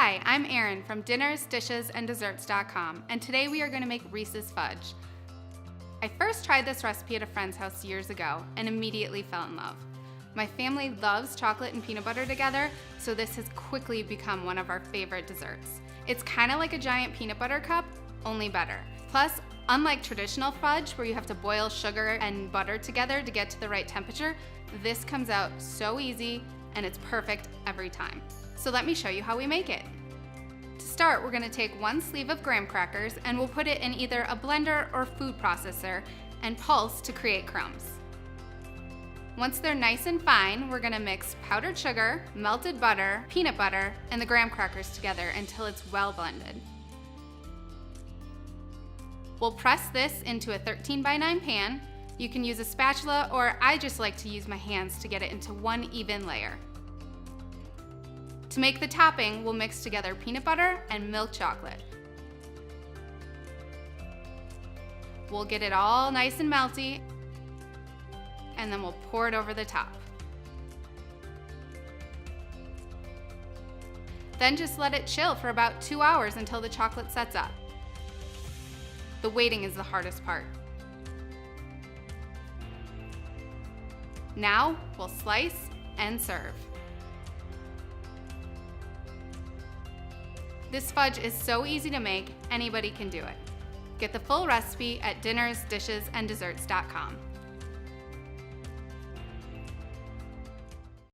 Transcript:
Hi, I'm Erin from Dinners, Dishes, and Desserts.com, and today we are going to make Reese's Fudge. I first tried this recipe at a friend's house years ago and immediately fell in love. My family loves chocolate and peanut butter together, so this has quickly become one of our favorite desserts. It's kind of like a giant peanut butter cup, only better. Plus, unlike traditional fudge where you have to boil sugar and butter together to get to the right temperature, this comes out so easy and it's perfect every time. So let me show you how we make it. To start, we're going to take 1 sleeve of graham crackers and we'll put it in either a blender or food processor and pulse to create crumbs. Once they're nice and fine, we're going to mix powdered sugar, melted butter, peanut butter, and the graham crackers together until it's well blended. We'll press this into a 13x9 pan. You can use a spatula, or I just like to use my hands to get it into one even layer. To make the topping, we'll mix together peanut butter and milk chocolate. We'll get it all nice and melty, and then we'll pour it over the top. Then just let it chill for about 2 hours until the chocolate sets up. The waiting is the hardest part. Now we'll slice and serve. This fudge is so easy to make, anybody can do it. Get the full recipe at dinnersdishesanddesserts.com.